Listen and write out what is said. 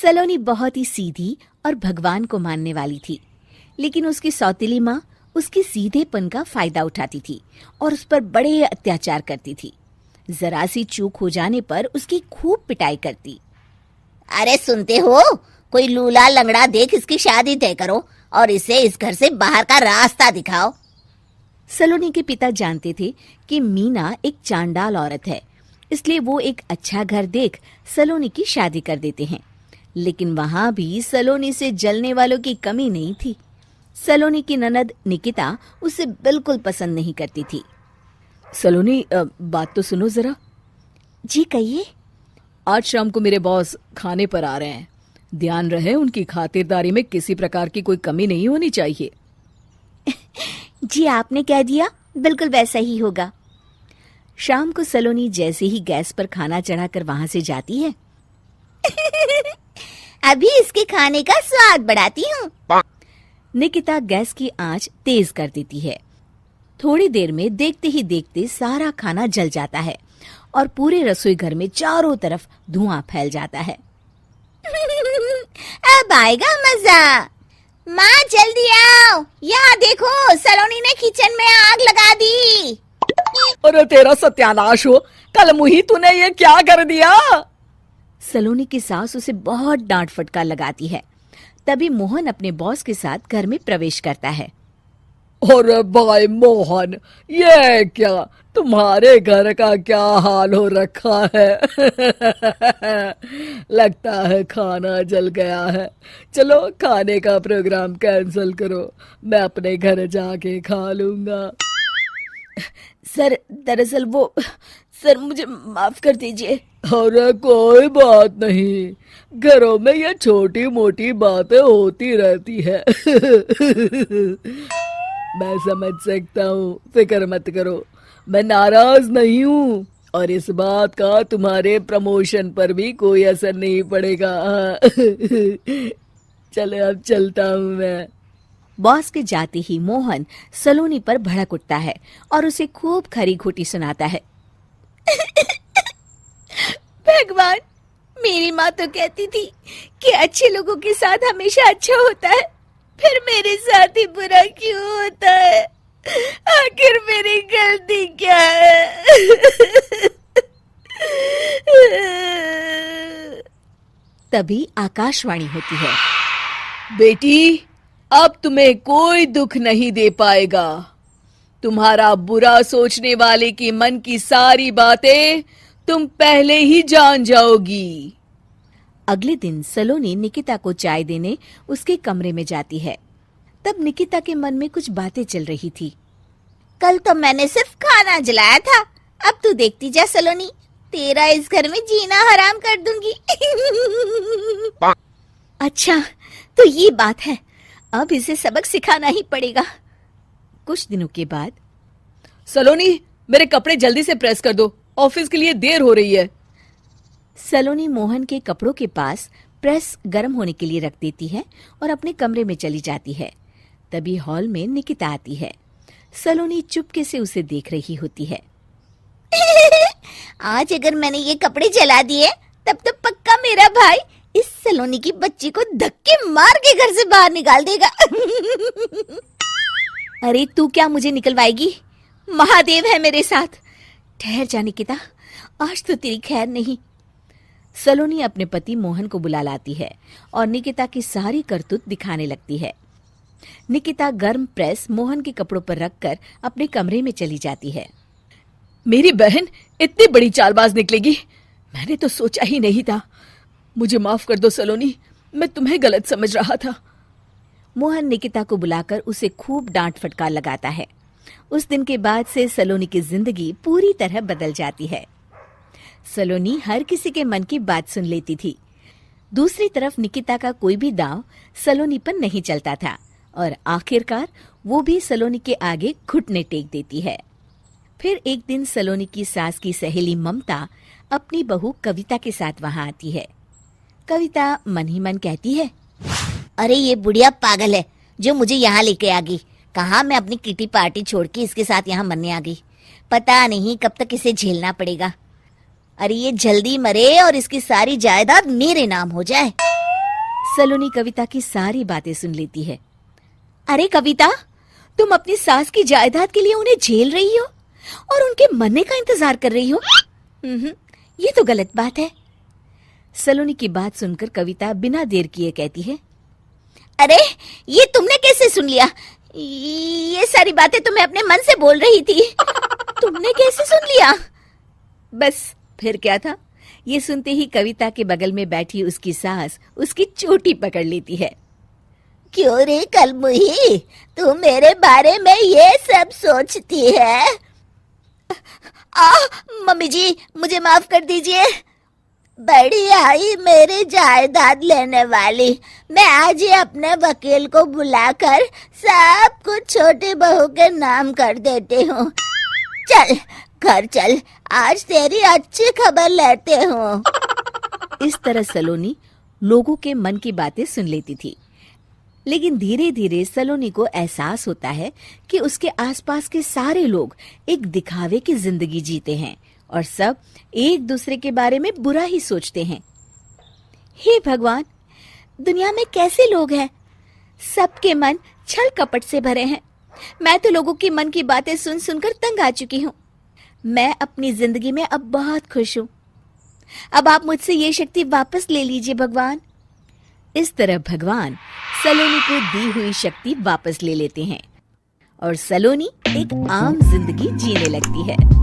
सलोनी बहुत ही सीधी और भगवान को मानने वाली थी, लेकिन उसकी सौतेली माँ उसके सीधेपन का फायदा उठाती थी और उस पर बड़े अत्याचार करती थी। जरा सी चूक हो जाने पर उसकी खूब पिटाई करती। अरे सुनते हो, कोई लूला लंगड़ा देख इसकी शादी तय करो और इसे इस घर से बाहर का रास्ता दिखाओ। सलोनी के पिता जानते थे कि मीना एक चांडाल औरत है, इसलिए वो एक अच्छा घर देख सलोनी की शादी कर देते हैं। लेकिन वहां भी सलोनी से जलने वालों की कमी नहीं थी। सलोनी की ननद निकिता उसे बिल्कुल पसंद नहीं करती थी। सलोनी, बात तो सुनो जरा। जी कहिए। आज शाम को मेरे बॉस खाने पर आ रहे हैं। ध्यान रहे उनकी खातिरदारी में किसी प्रकार की कोई कमी नहीं होनी चाहिए। जी आपने कह दिया, बिल्कुल वैसा ही होगा। शाम को सलोनी जैसे ही गैस पर खाना चढ़ाकर वहां से जाती है अभी इसके खाने का स्वाद बढ़ाती हूँ। निकिता गैस की आंच तेज कर देती है। थोड़ी देर में देखते ही देखते सारा खाना जल जाता है और पूरे रसोई घर में चारों तरफ धुआं फैल जाता है। अब आएगा मजा। माँ जल्दी आओ, यहाँ देखो सलोनी ने किचन में आग लगा दी। अरे तेरा सत्यानाश हो, कल मुही तूने ये क्या कर दिया? सलोनी की सास उसे बहुत डांट फटकार लगाती है। तभी मोहन अपने बॉस के साथ घर में प्रवेश करता है। अरे भाई मोहन, ये क्या तुम्हारे घर का क्या हाल हो रखा है? लगता है खाना जल गया है। चलो खाने का प्रोग्राम कैंसिल करो, मैं अपने घर जाके खा लूंगा। सर दरअसल सर मुझे माफ कर दीजिए। अरे कोई बात नहीं, घरों में ये छोटी मोटी बातें होती रहती है। मैं समझ सकता हूँ, फिक्र मत करो, मैं नाराज नहीं हूँ और इस बात का तुम्हारे प्रमोशन पर भी कोई असर नहीं पड़ेगा। चलो अब चलता हूँ मैं। बॉस के जाते ही मोहन सलोनी पर भड़क उठता है और उसे खूब खरी खोटी सुनाता है। भगवान, मेरी माँ तो कहती थी कि अच्छे लोगों के साथ हमेशा अच्छा होता है, फिर मेरे साथ ही बुरा क्यों होता है? आखिर मेरी गलती क्या है? तभी आकाशवाणी होती है। बेटी, अब तुम्हें कोई दुख नहीं दे पाएगा। तुम्हारा बुरा सोचने वाले की मन की सारी बातें तुम पहले ही जान जाओगी। अगले दिन सलोनी निकिता को चाय देने उसके कमरे में जाती है। तब निकिता के मन में कुछ बातें चल रही थी। कल तो मैंने सिर्फ खाना जलाया था, अब तू देखती जा सलोनी, तेरा इस घर में जीना हराम कर दूंगी। अच्छा, तो ये बात है, अब इसे सबक सिखाना ही पड़ेगा। कुछ दिनों के बाद, सलोनी, मेरे कपड़े जल्दी से प्रेस कर दो, ऑफिस के लिए देर हो रही है। सलोनी मोहन के कपड़ों के पास प्रेस गर्म होने के लिए रख देती है और अपने कमरे में चली जाती है। तभी हॉल में निकिता आती है। सलोनी चुपके से उसे देख रही होती है। आज अगर मैंने ये कपड़े जला दिए तब तो पक्का मेरा भाई इस सलोनी की बच्ची को धक्के मार के घर से बाहर निकाल देगा। अरे तू क्या मुझे निकलवाएगी? महादेव है मेरे साथ। ठहर जा निकिता, आज तो तेरी खैर नहीं। सलोनी अपने पति मोहन को बुला लाती है और निकिता की सारी करतूत दिखाने लगती है। निकिता गर्म प्रेस मोहन के कपड़ों पर रखकर अपने कमरे में चली जाती है। मेरी बहन इतनी बड़ी चालबाज निकलेगी, मैंने तो सोचा ही नहीं था। मुझे माफ कर दो सलोनी, मैं तुम्हें गलत समझ रहा था। मोहन निकिता को बुलाकर उसे खूब डांट फटकार लगाता है। उस दिन के बाद से सलोनी की जिंदगी पूरी तरह बदल जाती है। सलोनी हर किसी के मन की बात सुन लेती थी। दूसरी तरफ निकिता का कोई भी दांव सलोनी पर नहीं चलता था और आखिरकार वो भी सलोनी के आगे घुटने टेक देती है। फिर एक दिन सलोनी की सास की सहेली ममता अपनी बहू कविता के साथ वहां आती है। कविता मन ही मन कहती है, अरे ये बुढ़िया पागल है जो मुझे यहाँ लेके आ गई। कहाँ मैं अपनी किटी पार्टी छोड़ के इसके साथ यहाँ मरने आ गई। पता नहीं कब तक इसे झेलना पड़ेगा। अरे ये जल्दी मरे और इसकी सारी जायदाद मेरे नाम हो जाए। सलोनी कविता की सारी बातें सुन लेती है। अरे कविता, तुम अपनी सास की जायदाद के लिए उन्हें झेल रही हो और उनके मरने का इंतजार कर रही हो। ये तो गलत बात है। सलोनी की बात सुनकर कविता बिना देर किए कहती है, अरे ये तुमने कैसे सुन लिया? ये सारी बातें तो मैं अपने मन से बोल रही थी। तुमने कैसे सुन लिया? बस फिर क्या था। ये सुनते ही कविता के बगल में बैठी उसकी सास उसकी चोटी पकड़ लेती है। क्यों रे कलमुही, तू मेरे बारे में ये सब सोचती है? मम्मी जी, मुझे माफ कर दीजिए। बड़ी आई मेरी जायदाद लेने वाली, मैं आज ही अपने वकील को बुलाकर सब कुछ छोटी बहू के नाम कर देती हूँ। चल घर चल, आज तेरी अच्छी खबर लेते हूँ। इस तरह सलोनी लोगों के मन की बातें सुन लेती थी, लेकिन धीरे धीरे सलोनी को एहसास होता है कि उसके आसपास के सारे लोग एक दिखावे की जिंदगी जीते हैं और सब एक दूसरे के बारे में बुरा ही सोचते हैं। हे भगवान, दुनिया में कैसे लोग हैं? सबके मन छल कपट से भरे हैं। मैं तो लोगों के मन की बातें सुन सुनकर तंग आ चुकी हूँ। मैं अपनी जिंदगी में अब बहुत खुश हूँ। अब आप मुझसे ये शक्ति वापस ले लीजिए भगवान। इस तरह भगवान सलोनी को दी हुई शक्ति वापस ले लेते हैं और सलोनी एक आम जिंदगी जीने लगती है।